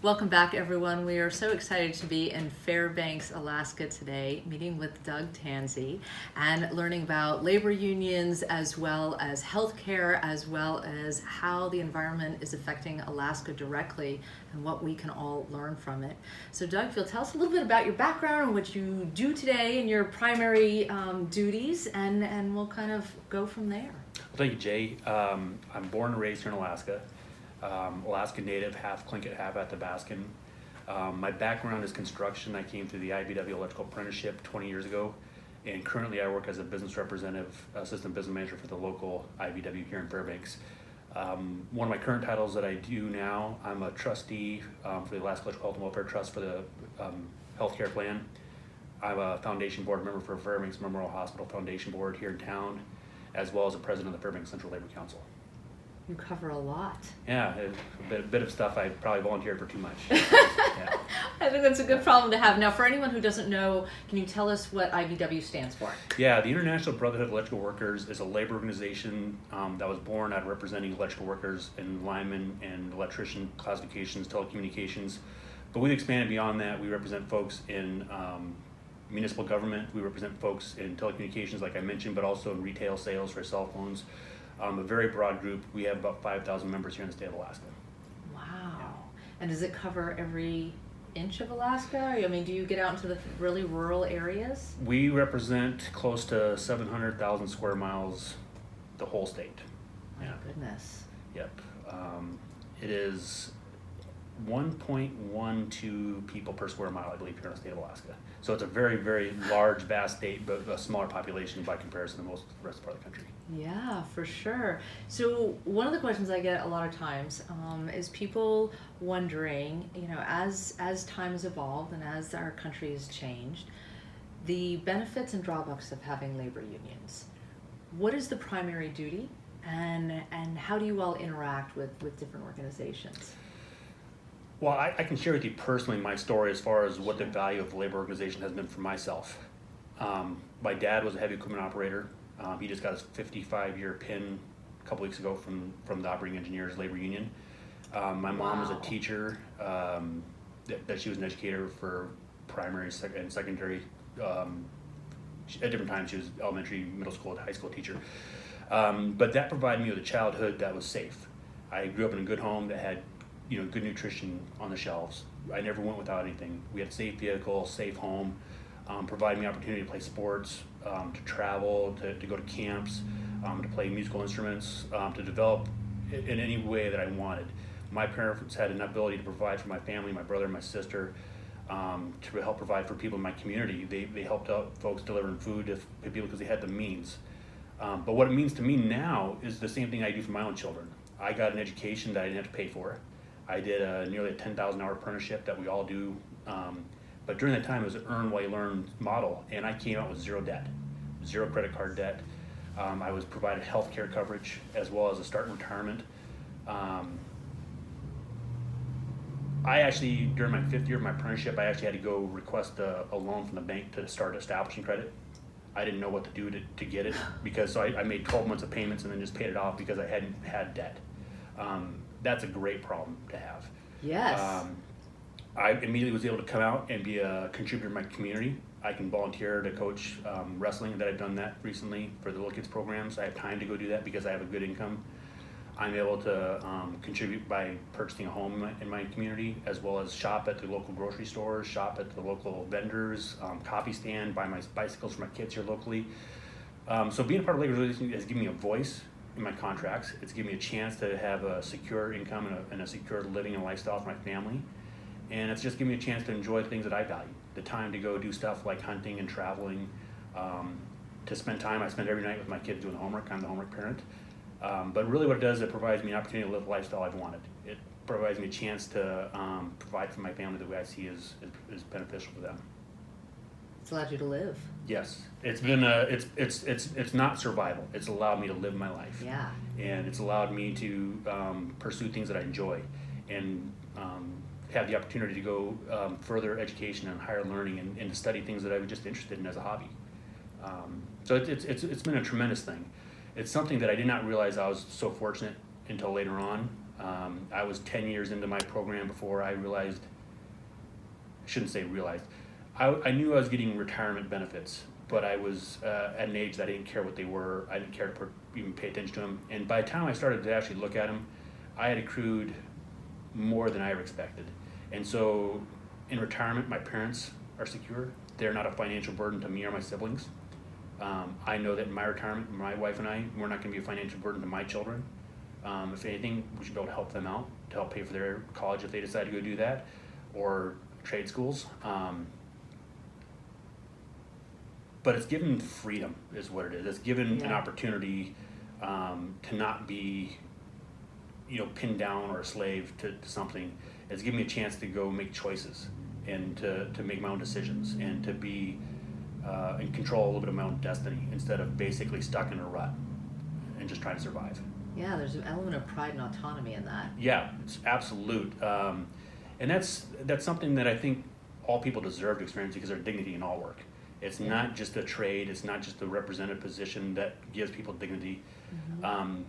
Welcome back, everyone. We are so excited to be in Fairbanks, Alaska today, meeting with Doug Tansey and learning about labor unions as well as healthcare, as well as how the environment is affecting Alaska directly and what we can all learn from it. So Doug, if you'll tell us a little bit about your background and what you do today and your primary duties, and we'll kind of go from there. Well, thank you, Jay. I'm born and raised here in Alaska. Alaska native, half Tlingit, half Athabascan. My background is construction. I came through the IBW electrical apprenticeship 20 years ago, and currently I work as a business representative, assistant business manager for the local IBW here in Fairbanks. One of my current titles that I do now, I'm a trustee for the Alaska Electrical Health and Welfare Trust for the healthcare plan. I'm a foundation board member for Fairbanks Memorial Hospital Foundation Board here in town, as well as the president of the Fairbanks Central Labor Council. You cover a lot. Yeah, a bit of stuff I probably volunteered for too much. Yeah. I think that's a good problem to have. Now, for anyone who doesn't know, can you tell us what IBW stands for? Yeah, the International Brotherhood of Electrical Workers is a labor organization that was born out of representing electrical workers in lineman and electrician classifications, telecommunications. But we've expanded beyond that. We represent folks in municipal government. We represent folks in telecommunications, like I mentioned, but also in retail sales for cell phones. A very broad group. We have about 5,000 members here in the state of Alaska. Wow. Yeah. And does it cover every inch of Alaska? I mean, do you get out into the really rural areas? We represent close to 700,000 square miles, the whole state. My goodness. Yep. It is 1.12 people per square mile, I believe, here in the state of Alaska. So it's a very, very large, vast state, but a smaller population by comparison to most of the rest of the country. Yeah, for sure. So one of the questions I get a lot of times is people wondering, as time has evolved and as our country has changed, the benefits and drawbacks of having labor unions. What is the primary duty, and how do you all interact with different organizations? Well, I can share with you personally my story as far as what the value of the labor organization has been for myself. My dad was a heavy equipment operator. He just got his 55-year pin a couple weeks ago from the Operating Engineers Labor Union. My mom was a teacher, that she was an educator for primary and secondary. At different times she was elementary, middle school, and high school teacher. But that provided me with a childhood that was safe. I grew up in a good home that had good nutrition on the shelves. I never went without anything. We had a safe vehicle, safe home, provided me opportunity to play sports, to travel, to go to camps, to play musical instruments, to develop in any way that I wanted. My parents had an ability to provide for my family, my brother and my sister, to help provide for people in my community. They helped out folks delivering food to people because they had the means. But what it means to me now is the same thing I do for my own children. I got an education that I didn't have to pay for. I did nearly a 10,000-hour apprenticeship that we all do, but during that time it was an earn while you learn model, and I came out with zero debt, zero credit card debt. I was provided health care coverage as well as a start in retirement. I actually, during my 5th year of my apprenticeship, I actually had to go request a loan from the bank to start establishing credit. I didn't know what to do to get it, because I made 12 months of payments and then just paid it off because I hadn't had debt. That's a great problem to have. Yes. I immediately was able to come out and be a contributor in my community. I can volunteer to coach wrestling. That I've done that recently for the little kids programs. I have time to go do that because I have a good income. I'm able to contribute by purchasing a home in my community, as well as shop at the local grocery stores, shop at the local vendors, coffee stand, buy my bicycles for my kids here locally. So being a part of labor organization has given me a voice in my contracts. It's given me a chance to have a secure income and a secure living and lifestyle for my family. And it's just given me a chance to enjoy the things that I value. The time to go do stuff like hunting and traveling, to spend time. I spend every night with my kids doing homework. I'm the homework parent. But really what it does, it provides me an opportunity to live the lifestyle I've wanted. It provides me a chance to provide for my family the way I see is beneficial to them. It's allowed you to live. Yes, it's been it's not survival. It's allowed me to live my life. Yeah. And it's allowed me to pursue things that I enjoy, and have the opportunity to go further education and higher learning, and to study things that I was just interested in as a hobby. So it's been a tremendous thing. It's something that I did not realize I was so fortunate until later on. I was 10 years into my program before I realized, I shouldn't say realized, I knew I was getting retirement benefits, but I was at an age that I didn't care what they were. I didn't care to even pay attention to them. And by the time I started to actually look at them, I had accrued more than I ever expected. And so in retirement, my parents are secure. They're not a financial burden to me or my siblings. I know that in my retirement, my wife and I, we're not going to be a financial burden to my children. If anything, we should be able to help them out, to help pay for their college if they decide to go do that, or trade schools. But it's given freedom, is what it is. It's given an opportunity to not be, pinned down or a slave to something. It's given me a chance to go make choices and to make my own decisions and to be in control a little bit of my own destiny instead of basically stuck in a rut and just trying to survive. Yeah, there's an element of pride and autonomy in that. Yeah, it's absolute. And that's something that I think all people deserve to experience because there's dignity in all work. It's not just a trade. It's not just a representative position that gives people dignity. Mm-hmm.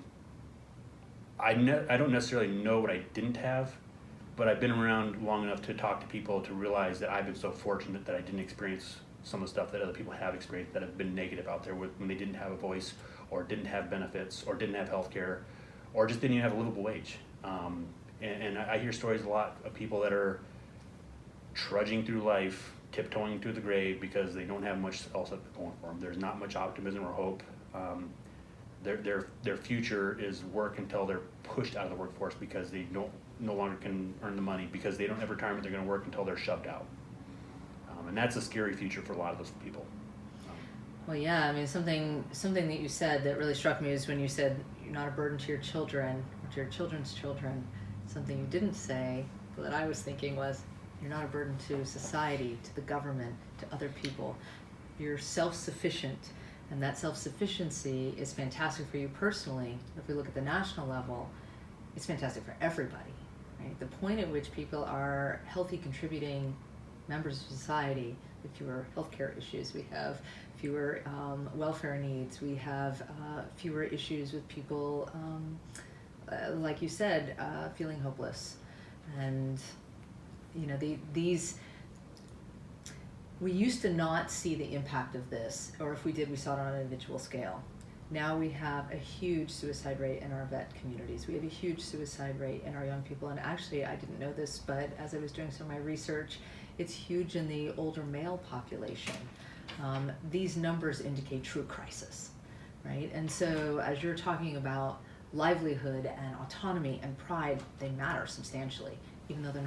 I don't necessarily know what I didn't have, but I've been around long enough to talk to people to realize that I've been so fortunate that I didn't experience some of the stuff that other people have experienced that have been negative out there when they didn't have a voice or didn't have benefits or didn't have health care or just didn't even have a livable wage. And I hear stories a lot of people that are trudging through life, tiptoeing through the grave because they don't have much else going for them. There's not much optimism or hope. Their future is work until they're pushed out of the workforce because they no longer can earn the money because they don't have retirement. They're going to work until they're shoved out, and that's a scary future for a lot of those people. Well, yeah, I mean, something that you said that really struck me is when you said you're not a burden to your children or to your children's children. Something you didn't say, but that I was thinking was, you're not a burden to society, to the government, to other people. You're self-sufficient, and that self-sufficiency is fantastic for you personally. If we look at the national level, it's fantastic for everybody, right? The point at which people are healthy, contributing members of society, with fewer healthcare issues, we have fewer welfare needs, we have fewer issues with people, like you said, feeling hopeless. And we used to not see the impact of this, or if we did, we saw it on an individual scale. Now we have a huge suicide rate in our vet communities. We have a huge suicide rate in our young people. And actually, I didn't know this, but as I was doing some of my research, it's huge in the older male population. These numbers indicate true crisis, right? And so as you're talking about livelihood and autonomy and pride, they matter substantially, even though they're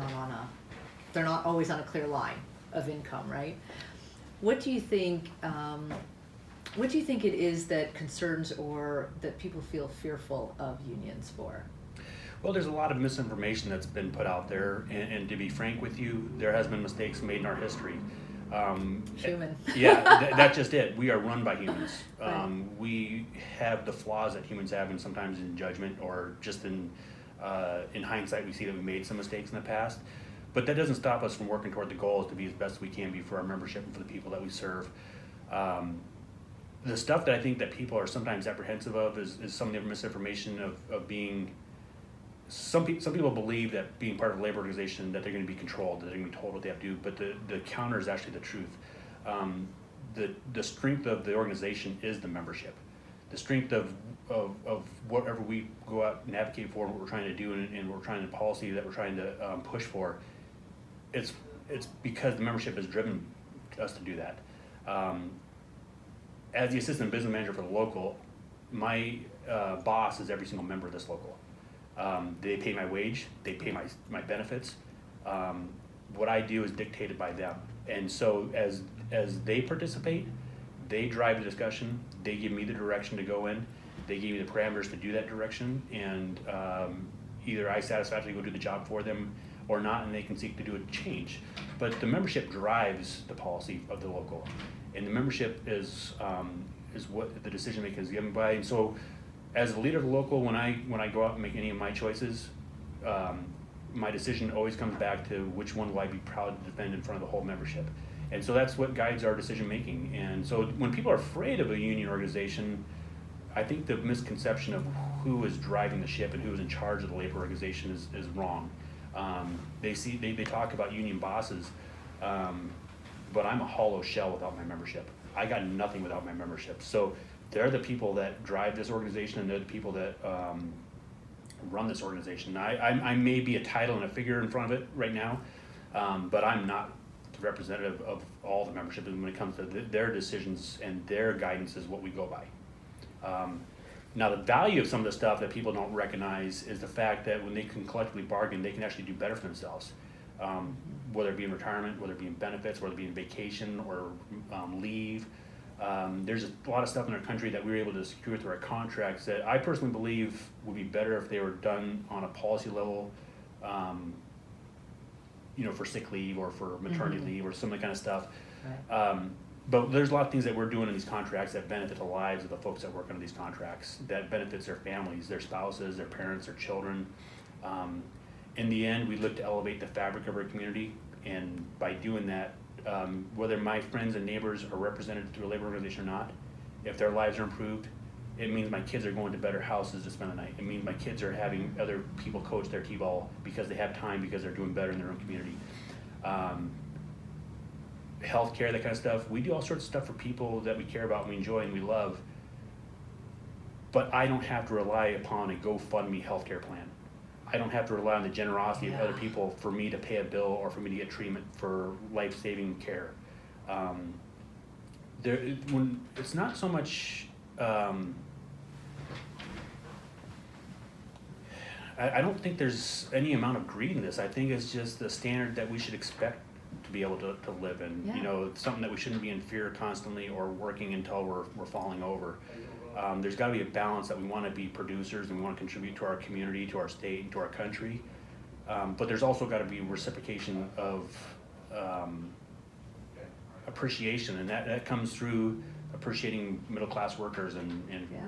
not always on a clear line of income, right? What do you think it is that concerns or that people feel fearful of unions for? Well, there's a lot of misinformation that's been put out there, and to be frank with you, there has been mistakes made in our history. Human. Yeah, that's just it. We are run by humans. Right. We have the flaws that humans have, and sometimes in judgment or just in hindsight, we see that we made some mistakes in the past. But that doesn't stop us from working toward the goals to be as best we can be for our membership and for the people that we serve. The stuff that I think that people are sometimes apprehensive of is some of the misinformation of being. Some people believe that being part of a labor organization that they're going to be controlled, that they're going to be told what they have to do. But the counter is actually the truth. The strength of the organization is the membership. The strength of whatever we go out and advocate for, what we're trying to do, and we're trying to policy that we're trying to push for. It's because the membership has driven us to do that. As the assistant business manager for the local, my boss is every single member of this local. They pay my wage, they pay my benefits. What I do is dictated by them. And so as they participate, they drive the discussion, they give me the direction to go in, they give me the parameters to do that direction, and either I satisfactorily go do the job for them or not, and they can seek to do a change. But the membership drives the policy of the local, and the membership is what the decision making is given by. And so as the leader of the local, when I go out and make any of my choices, my decision always comes back to which one will I be proud to defend in front of the whole membership. And so that's what guides our decision making. And so when people are afraid of a union organization, I think the misconception of who is driving the ship and who is in charge of the labor organization is wrong. They talk about union bosses, but I'm a hollow shell without my membership. I got nothing without my membership. So they're the people that drive this organization, and they're the people that run this organization. I may be a title and a figure in front of it right now, but I'm not the representative of all the membership. And when it comes to their decisions and their guidance is what we go by. Now, the value of some of the stuff that people don't recognize is the fact that when they can collectively bargain, they can actually do better for themselves. Whether it be in retirement, whether it be in benefits, whether it be in vacation or leave. There's a lot of stuff in our country that we were able to secure through our contracts that I personally believe would be better if they were done on a policy level, for sick leave or for maternity leave or some of that kind of stuff. Right. But there's a lot of things that we're doing in these contracts that benefit the lives of the folks that work under these contracts, that benefits their families, their spouses, their parents, their children. In the end, we look to elevate the fabric of our community, and by doing that, whether my friends and neighbors are represented through a labor organization or not, if their lives are improved, it means my kids are going to better houses to spend the night. It means my kids are having other people coach their t-ball because they have time, because they're doing better in their own community. Healthcare, that kind of stuff. We do all sorts of stuff for people that we care about and we enjoy and we love, but I don't have to rely upon a GoFundMe healthcare plan. I don't have to rely on the generosity of other people for me to pay a bill or for me to get treatment for life-saving care. When it's not so much, I don't think there's any amount of greed in this. I think it's just the standard that we should expect to be able to live in. Yeah. It's something that we shouldn't be in fear constantly or working until we're falling over. There's got to be a balance that we want to be producers and we want to contribute to our community, to our state, and to our country. But there's also got to be reciprocation of appreciation, and that comes through appreciating middle-class workers and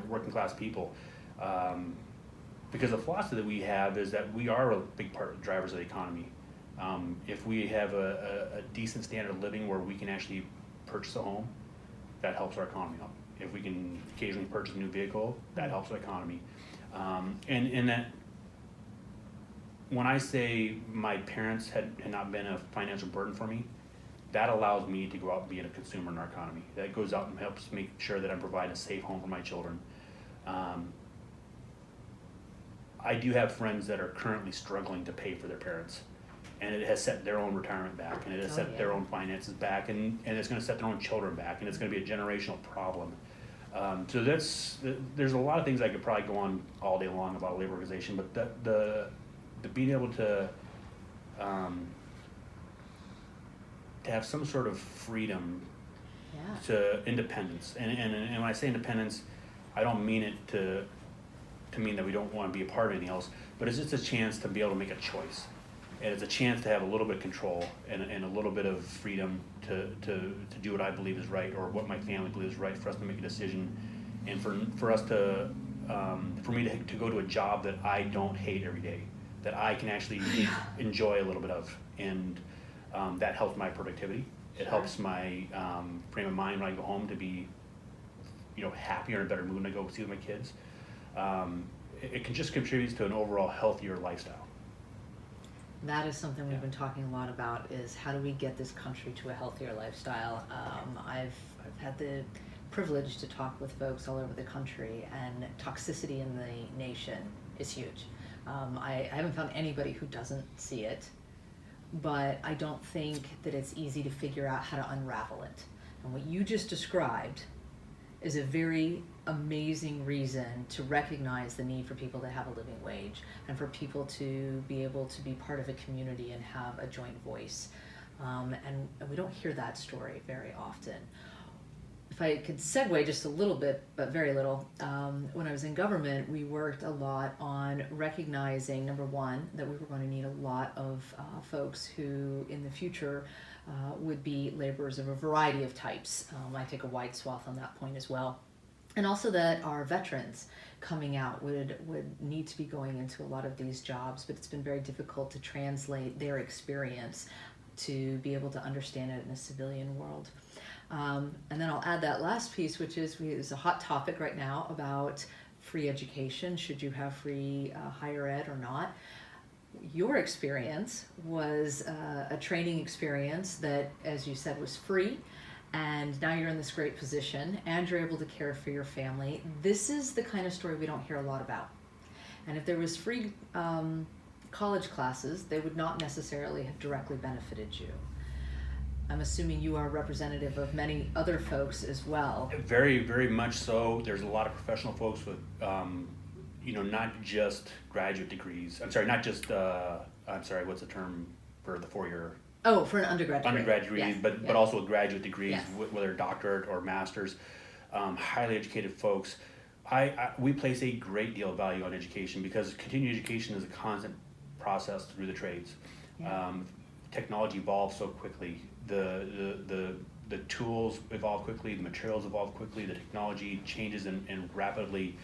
working-class people. Because the philosophy that we have is that we are a big part of drivers of the economy. If we have a decent standard of living where we can actually purchase a home, that helps our economy up. If we can occasionally purchase a new vehicle, that helps our economy. And that when I say my parents had not been a financial burden for me, that allows me to go out and be a consumer in our economy. That goes out and helps make sure that I'm providing a safe home for my children. I do have friends that are currently struggling to pay for their parents, and it has set their own retirement back, and it has set their own finances back, and it's going to set their own children back, and it's going to be a generational problem. So there's a lot of things I could probably go on all day long about labor organization, but the being able to have some sort of freedom to independence, and when I say independence, I don't mean it to mean that we don't want to be a part of anything else, but it's just a chance to be able to make a choice. And it's a chance to have a little bit of control and a little bit of freedom to do what I believe is right, or what my family believes is right, for us to make a decision, and for us to for me to go to a job that I don't hate every day, that I can actually enjoy a little bit of, and that helps my productivity. It helps my frame of mind when I go home to be happier and a better mood when I go see my kids. It can just contribute to an overall healthier lifestyle. That is something we've been talking a lot about, is how do we get this country to a healthier lifestyle. I've had the privilege to talk with folks all over the country, and toxicity in the nation is huge. I haven't found anybody who doesn't see it, but I don't think that it's easy to figure out how to unravel it. And what you just described is a very amazing reason to recognize the need for people to have a living wage, and for people to be able to be part of a community and have a joint voice. And we don't hear that story very often. If I could segue just a little bit, but very little, when I was in government, we worked a lot on recognizing, number one, that we were going to need a lot of folks who in the future would be laborers of a variety of types. I take a wide swath on that point as well. And also that our veterans coming out would need to be going into a lot of these jobs, but it's been very difficult to translate their experience to be able to understand it in a civilian world. And then I'll add that last piece, which is a hot topic right now about free education. Should you have free higher ed or not? Your experience was a training experience that, as you said, was free, and now you're in this great position and you're able to care for your family. This is the kind of story we don't hear a lot about. And if there was free college classes, they would not necessarily have directly benefited you. I'm assuming you are representative of many other folks as well. Very, very much so. There's a lot of professional folks with, not just graduate degrees. I'm sorry, not just, what's the term for the 4-year? Oh, for an undergrad degree. Undergrad degrees, Yes. but also graduate degrees, Yes. whether doctorate or master's, highly educated folks. We place a great deal of value on education because continuing education is a constant process through the trades. Yeah. Technology evolves so quickly. The tools evolve quickly. The materials evolve quickly. The technology changes and rapidly.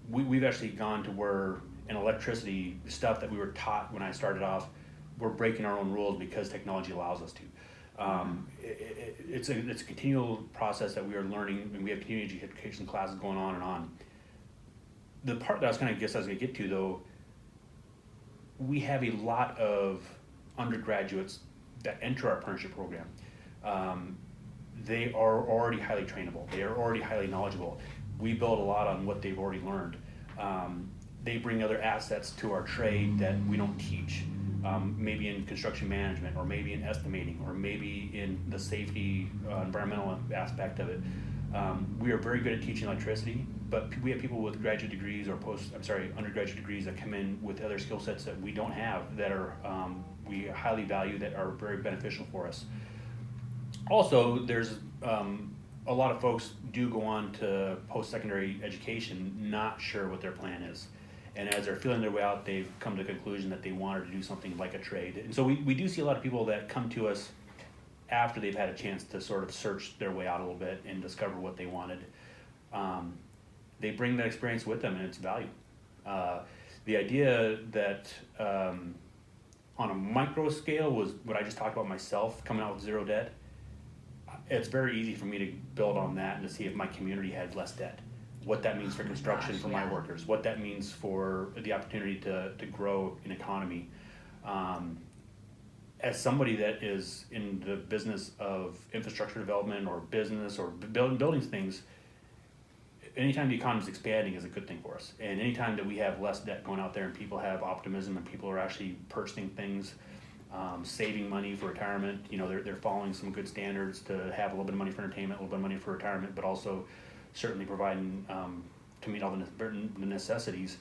We've actually gone to where in electricity, stuff that we were taught when I started off, we're breaking our own rules because technology allows us to. It's a continual process that we are learning, and we have continuing education classes going on and on. The part that I was going to get to though, we have a lot of undergraduates that enter our apprenticeship program. They are already highly trainable. They are already highly knowledgeable. We build a lot on what they've already learned. They bring other assets to our trade that we don't teach. Maybe in construction management, or maybe in estimating, or maybe in the safety, environmental aspect of it. We are very good at teaching electricity, but we have people with graduate degrees or undergraduate degrees that come in with other skill sets that we don't have, that are we highly value, that are very beneficial for us. Also, there's a lot of folks do go on to post-secondary education not sure what their plan is. And as they're feeling their way out, they've come to the conclusion that they wanted to do something like a trade. And so we do see a lot of people that come to us after they've had a chance to sort of search their way out a little bit and discover what they wanted. They bring that experience with them, and it's value. The idea that on a micro scale was what I just talked about myself, coming out with zero debt. It's very easy for me to build on that and to see if my community had less debt. What that means for construction for my workers, what that means for the opportunity to grow an economy. As somebody that is in the business of infrastructure development or business or building things, anytime the economy is expanding is a good thing for us. And anytime that we have less debt going out there and people have optimism and people are actually purchasing things, saving money for retirement, they're following some good standards to have a little bit of money for entertainment, a little bit of money for retirement, but also certainly providing to meet all the necessities.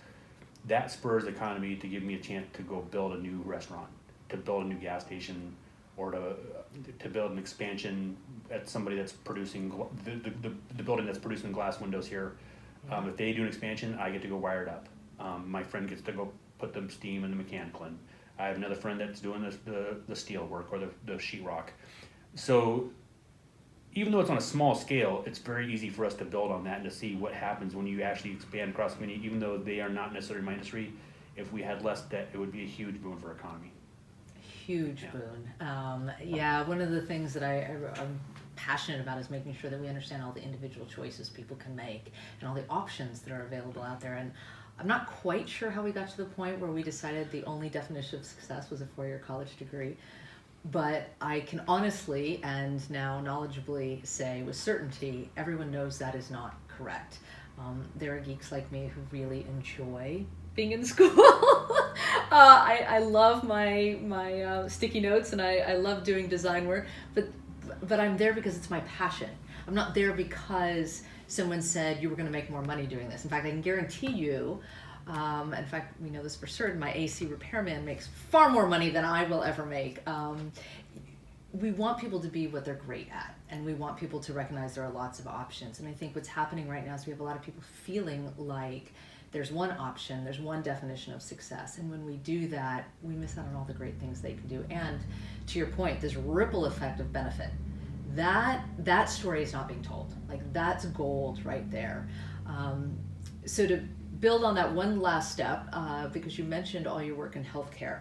That spurs the economy to give me a chance to go build a new restaurant, to build a new gas station, or to build an expansion at somebody that's producing the building that's producing glass windows here. If they do an expansion, I get to go wire it up. My friend gets to go put the steam and the mechanical in. I have another friend that's doing the steel work or the sheetrock. So even though it's on a small scale, it's very easy for us to build on that and to see what happens when you actually expand across the community. Even though they are not necessarily my industry, if we had less debt, it would be a huge boon for our economy. Huge boon. One of the things that I'm passionate about is making sure that we understand all the individual choices people can make and all the options that are available out there. And I'm not quite sure how we got to the point where we decided the only definition of success was a 4-year college degree. But I can honestly and now knowledgeably say with certainty, everyone knows that is not correct. There are geeks like me who really enjoy being in school. I love my sticky notes, and I love doing design work, but I'm there because it's my passion. I'm not there because someone said you were going to make more money doing this. In fact, I can guarantee you, in fact, we know this for certain, my AC repairman makes far more money than I will ever make. We want people to be what they're great at, and we want people to recognize there are lots of options. And I think what's happening right now is we have a lot of people feeling like there's one option, there's one definition of success. And when we do that, we miss out on all the great things they can do. And to your point, this ripple effect of benefit, that story is not being told. Like, that's gold right there. So to build on that one last step, because you mentioned all your work in healthcare,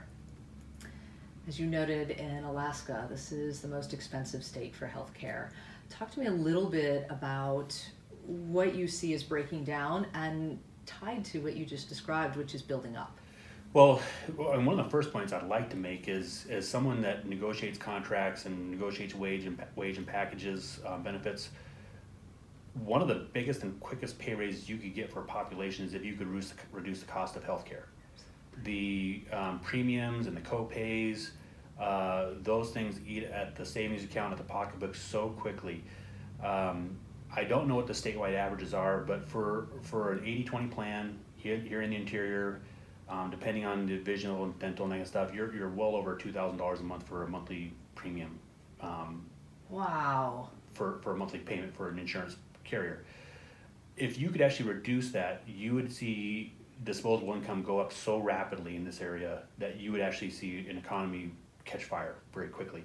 As you noted, in Alaska, this is the most expensive state for healthcare. Talk to me a little bit about what you see as breaking down and tied to what you just described, which is building up. Well, and one of the first points I'd like to make is as someone that negotiates contracts and negotiates wage and packages, benefits. One of the biggest and quickest pay raises you could get for a population is if you could reduce the cost of healthcare. The premiums and the co-pays, those things eat at the savings account, at the pocketbook so quickly. I don't know what the statewide averages are, but for an 80-20 plan here in the interior, depending on the visional and dental and that kind of stuff, you're well over $2,000 a month for a monthly premium. Wow. For a monthly payment for an insurance carrier. If you could actually reduce that, you would see disposable income go up so rapidly in this area that you would actually see an economy catch fire very quickly.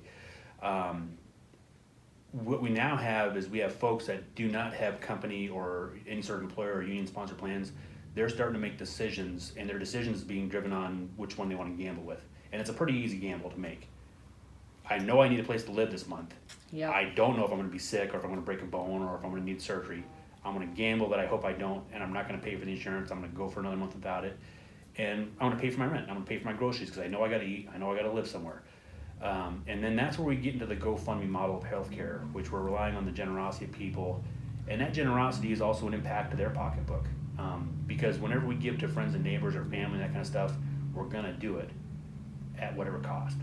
What we now have is we have folks that do not have company or any sort of employer or union sponsored plans. They're starting to make decisions, and their decisions being driven on which one they want to gamble with. And it's a pretty easy gamble to make. I know I need a place to live this month. Yep. I don't know if I'm going to be sick or if I'm going to break a bone or if I'm going to need surgery. I'm going to gamble that I hope I don't, and I'm not going to pay for the insurance. I'm going to go for another month without it. And I'm going to pay for my rent. I'm going to pay for my groceries because I know I got to eat. I know I got to live somewhere. And then that's where we get into the GoFundMe model of healthcare, which we're relying on the generosity of people. And that generosity is also an impact to their pocketbook. Because whenever we give to friends and neighbors or family, that kind of stuff, we're going to do it at whatever cost.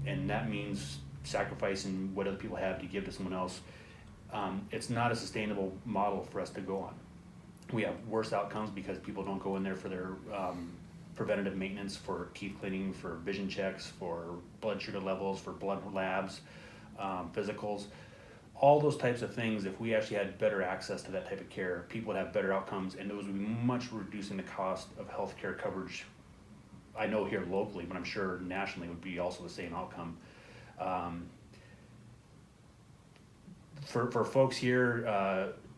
And that means sacrificing what other people have to give to someone else. It's not a sustainable model for us to go on. We have worse outcomes because people don't go in there for their preventative maintenance, for teeth cleaning, for vision checks, for blood sugar levels, for blood labs, physicals. All those types of things, if we actually had better access to that type of care, people would have better outcomes, and those would be much reducing the cost of healthcare coverage. I know here locally, but I'm sure nationally would be also the same outcome. For folks here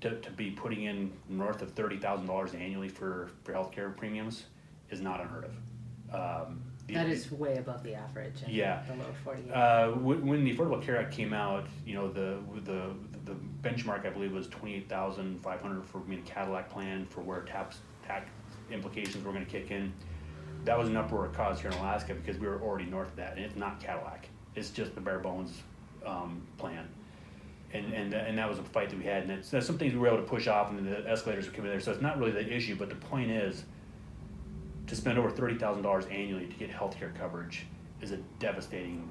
to be putting in north of $30,000 annually for healthcare premiums is not unheard of. That is way above the average in the lower 48. When the Affordable Care Act came out, the benchmark I believe was $28,500 for a Cadillac plan for where tax implications were going to kick in. That was an uproar caused here in Alaska because we were already north of that, and it's not Cadillac. It's just the bare bones plan. And that was a fight that we had, and it's some things we were able to push off, and the escalators were coming there. So it's not really the issue, but the point is, to spend over $30,000 annually to get healthcare coverage is a devastating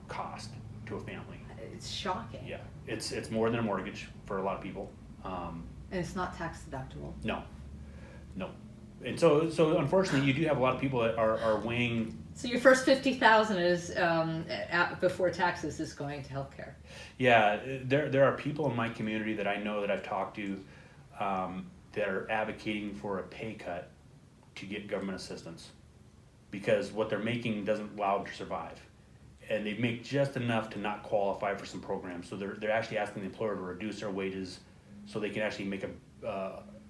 cost to a family. It's shocking. Yeah, it's more than a mortgage for a lot of people. And it's not tax deductible. No. And so unfortunately, you do have a lot of people that are weighing. So your first $50,000 is before taxes is going to healthcare. Yeah, there are people in my community that I know that I've talked to that are advocating for a pay cut to get government assistance because what they're making doesn't allow them to survive, and they make just enough to not qualify for some programs. So they're actually asking the employer to reduce their wages so they can actually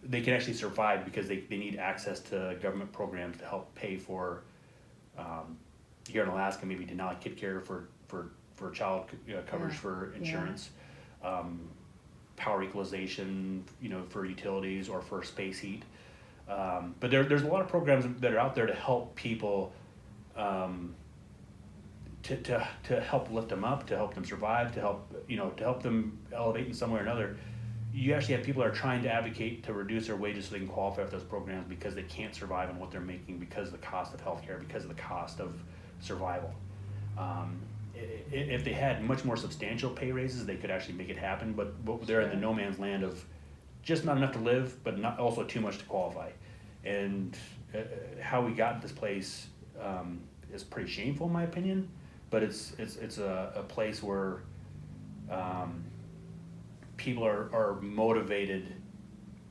they can actually survive because they need access to government programs to help pay for here in Alaska, maybe Denali Kid Care for child coverage for insurance, power equalization, for utilities or for space heat. But there's a lot of programs that are out there to help people, to help lift them up, to help them survive, to help them elevate in some way or another. You actually have people that are trying to advocate to reduce their wages so they can qualify for those programs because they can't survive on what they're making because of the cost of healthcare, because of the cost of survival. If they had much more substantial pay raises, they could actually make it happen. But they're in the no man's land of just not enough to live, but not also too much to qualify. And how we got this place is pretty shameful, in my opinion. But it's a place where people are motivated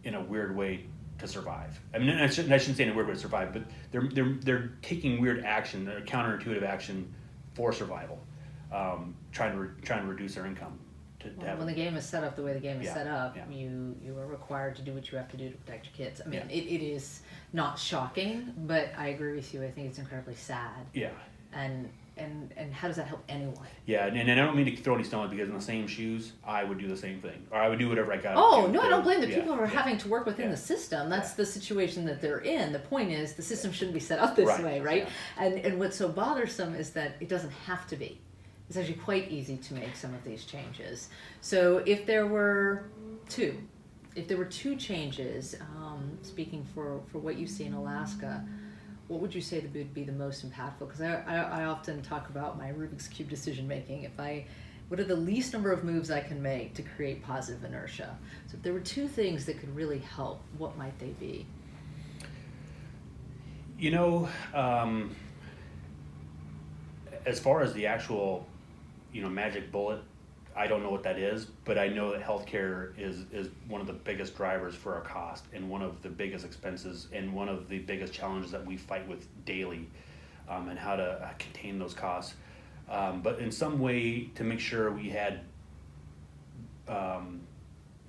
in a weird way to survive. I mean, I shouldn't say in a weird way to survive, but they're taking weird action, they're counterintuitive action for survival, trying to reduce their income. When the game is set up the way the game is set up, yeah. you are required to do what you have to do to protect your kids. I mean, it is not shocking, but I agree with you. I think it's incredibly sad. Yeah. And and how does that help anyone? Yeah, and I don't mean to throw any stones, because in the same shoes, I would do the same thing, or I would do whatever I got. Oh, to no, to, I don't blame the yeah, people who are yeah, having to work within yeah, the system. That's yeah. the situation that they're in. The point is, the system shouldn't be set up this Right, way, right? yeah. And what's so bothersome is that it doesn't have to be. It's actually quite easy to make some of these changes. So if there were two changes, speaking for what you see in Alaska, what would you say that would be the most impactful? Because I often talk about my Rubik's Cube decision making. What are the least number of moves I can make to create positive inertia? So if there were two things that could really help, what might they be? You know, as far as the actual, magic bullet, I don't know what that is, but I know that healthcare is one of the biggest drivers for our cost, and one of the biggest expenses, and one of the biggest challenges that we fight with daily, and how to contain those costs. But in some way, to make sure we had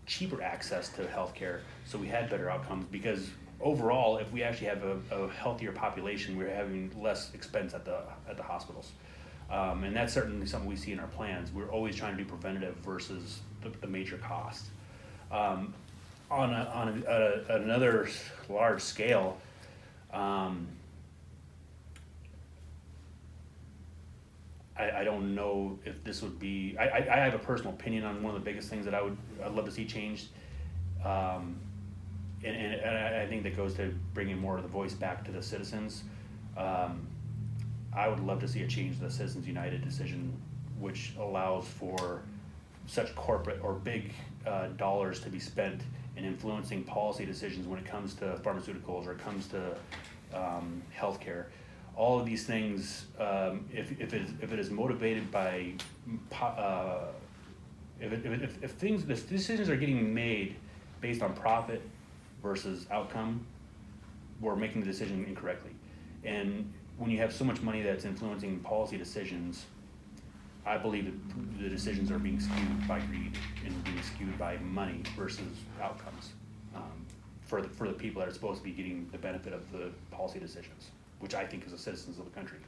cheaper access to healthcare, so we had better outcomes. Because overall, if we actually have a healthier population, we're having less expense at the hospitals. And that's certainly something we see in our plans. We're always trying to do preventative versus the major cost. On another large scale, I don't know if this would be. I have a personal opinion on one of the biggest things that I'd love to see changed, and I think that goes to bringing more of the voice back to the citizens. I would love to see a change to the Citizens United decision, which allows for such corporate or big dollars to be spent in influencing policy decisions when it comes to pharmaceuticals, or it comes to healthcare. All of these things, if it is motivated by, if decisions are getting made based on profit versus outcome, we're making the decision incorrectly. And when you have so much money that's influencing policy decisions, I believe that the decisions are being skewed by greed and being skewed by money versus outcomes, for the people that are supposed to be getting the benefit of the policy decisions, which I think is the citizens of the country.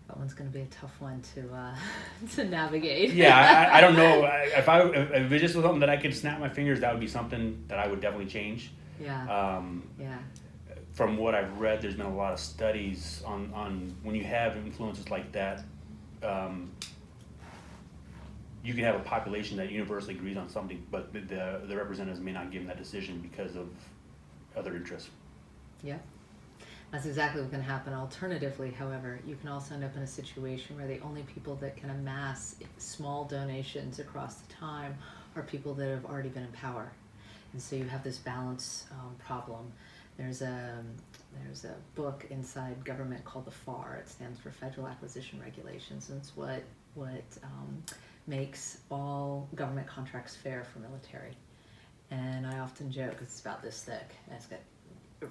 That one's going to be a tough one to navigate. Yeah, I don't know. If it just was something that I could snap my fingers, that would be something that I would definitely change. Yeah. Yeah. From what I've read, there's been a lot of studies on when you have influences like that, you can have a population that universally agrees on something, but the representatives may not give them that decision because of other interests. Yeah, that's exactly what can happen. Alternatively, however, you can also end up in a situation where the only people that can amass small donations across the time are people that have already been in power. And so you have this balance problem. There's a book inside government called the FAR. It stands for Federal Acquisition Regulations, and it's what makes all government contracts fair for military. And I often joke, it's about this thick, and it's got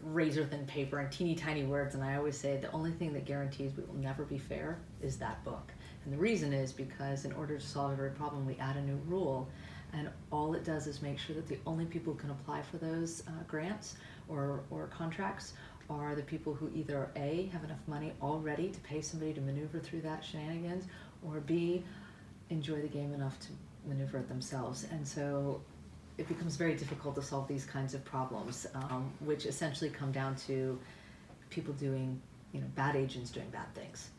razor thin paper and teeny tiny words, and I always say the only thing that guarantees we will never be fair is that book. And the reason is because in order to solve every problem, we add a new rule, and all it does is make sure that the only people who can apply for those grants or contracts are the people who either A, have enough money already to pay somebody to maneuver through that shenanigans, or B, enjoy the game enough to maneuver it themselves. And so it becomes very difficult to solve these kinds of problems, which essentially come down to people doing, bad agents doing bad things.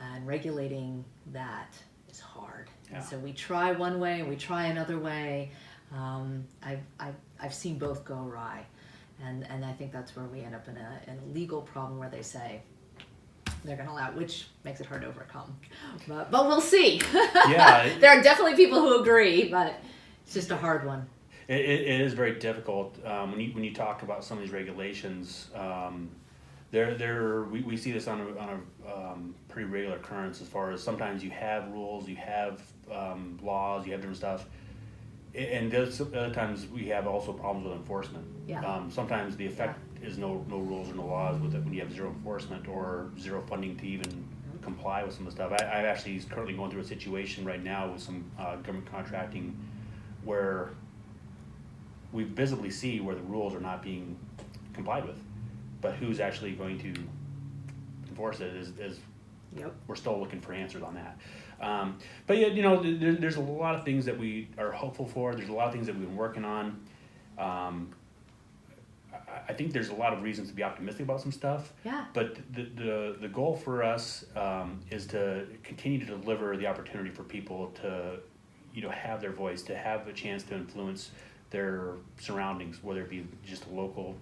And regulating that is hard. Yeah. And so we try one way and we try another way. I've seen both go awry. And I think that's where we end up in a legal problem where they say they're going to allow, which makes it hard to overcome. But we'll see. Yeah. There are definitely people who agree, but it's just a hard one. It is very difficult when you talk about some of these regulations. We see this on a pretty regular occurrence, as far as sometimes you have rules, you have laws, you have different stuff. And other times we have also problems with enforcement. Yeah. Sometimes the effect is no rules or no laws with it when you have zero enforcement or zero funding to even comply with some of the stuff. I'm actually currently going through a situation right now with some government contracting where we visibly see where the rules are not being complied with, but who's actually going to enforce it is Yep. We're still looking for answers on that. But yeah, there's a lot of things that we are hopeful for. There's a lot of things that we've been working on. I think there's a lot of reasons to be optimistic about some stuff. Yeah. But the goal for us is to continue to deliver the opportunity for people to, have their voice, to have a chance to influence their surroundings, whether it be just local,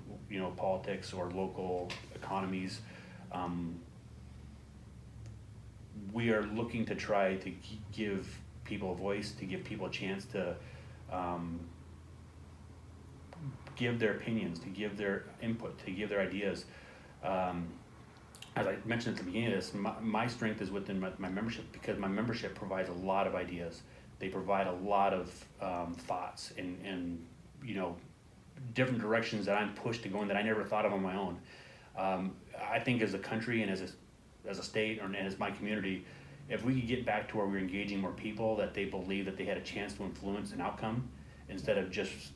politics or local economies. We are looking to try to give people a voice, to give people a chance to give their opinions, to give their input, to give their ideas. As I mentioned at the beginning of this, my strength is within my membership, because my membership provides a lot of ideas. They provide a lot of thoughts and different directions that I'm pushed to go in that I never thought of on my own. I think as a country and as a state and as my community, if we could get back to where we're engaging more people, that they believe that they had a chance to influence an outcome instead of just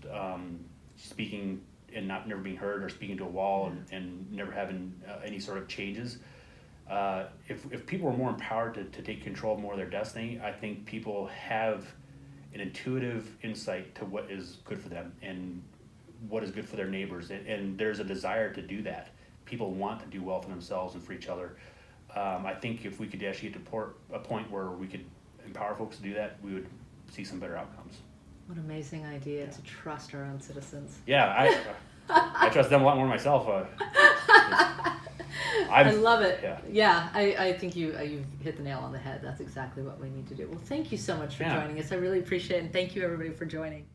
speaking and never being heard, or speaking to a wall and never having any sort of changes. If people were more empowered to take control more of their destiny, I think people have an intuitive insight to what is good for them and what is good for their neighbors, and there's a desire to do that. People want to do well for themselves and for each other. I think if we could actually get to a point where we could empower folks to do that, we would see some better outcomes. What an amazing idea to trust our own citizens. Yeah, I trust them a lot more myself. I love it. Yeah. I think you've hit the nail on the head. That's exactly what we need to do. Well, thank you so much for joining us. I really appreciate it, and thank you everybody for joining.